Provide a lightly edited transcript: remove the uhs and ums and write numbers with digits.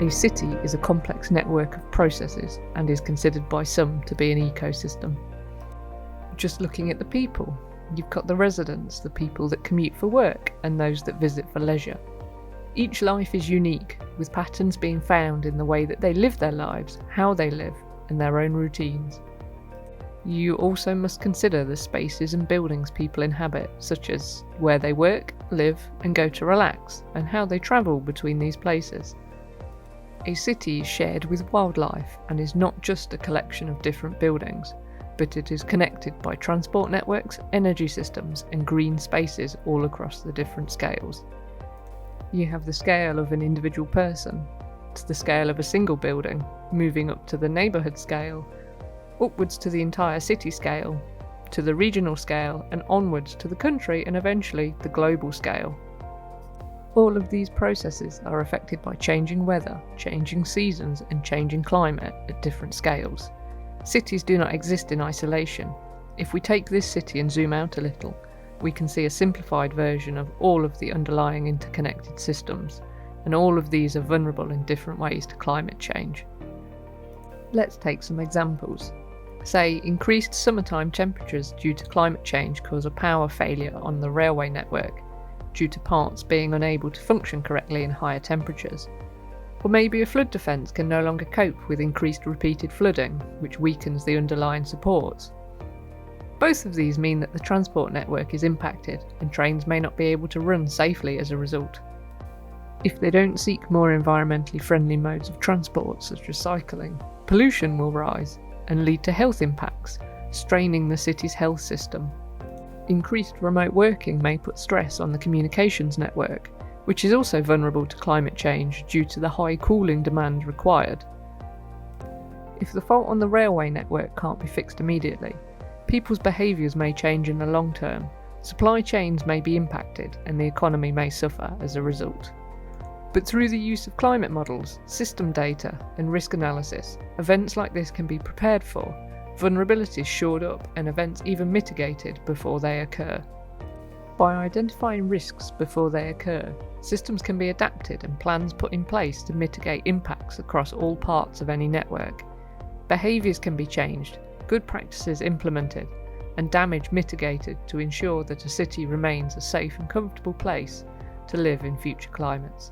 A city is a complex network of processes and is considered by some to be an ecosystem. Just looking at the people, you've got the residents, the people that commute for work, and those that visit for leisure. Each life is unique, with patterns being found in the way that they live their lives, how they live, and their own routines. You also must consider the spaces and buildings people inhabit, such as where they work, live, and go to relax, and how they travel between these places. A city is shared with wildlife and is not just a collection of different buildings, but it is connected by transport networks, energy systems, and green spaces all across the different scales. You have the scale of an individual person, to the scale of a single building, moving up to the neighbourhood scale, upwards to the entire city scale, to the regional scale, and onwards to the country and eventually the global scale. All of these processes are affected by changing weather, changing seasons, and changing climate at different scales. Cities do not exist in isolation. If we take this city and zoom out a little, we can see a simplified version of all of the underlying interconnected systems, and all of these are vulnerable in different ways to climate change. Let's take some examples. Say, increased summertime temperatures due to climate change cause a power failure on the railway network, due to parts being unable to function correctly in higher temperatures. Or maybe a flood defence can no longer cope with increased repeated flooding, which weakens the underlying supports. Both of these mean that the transport network is impacted, and trains may not be able to run safely as a result. If they don't seek more environmentally friendly modes of transport, such as cycling, pollution will rise and lead to health impacts, straining the city's health system. Increased remote working may put stress on the communications network, which is also vulnerable to climate change due to the high cooling demand required. If the fault on the railway network can't be fixed immediately, people's behaviours may change in the long term, supply chains may be impacted, and the economy may suffer as a result. But through the use of climate models, system data, and risk analysis, events like this can be prepared for, vulnerabilities shored up, and events even mitigated before they occur. By identifying risks before they occur, systems can be adapted and plans put in place to mitigate impacts across all parts of any network. Behaviours can be changed, good practices implemented, and damage mitigated to ensure that a city remains a safe and comfortable place to live in future climates.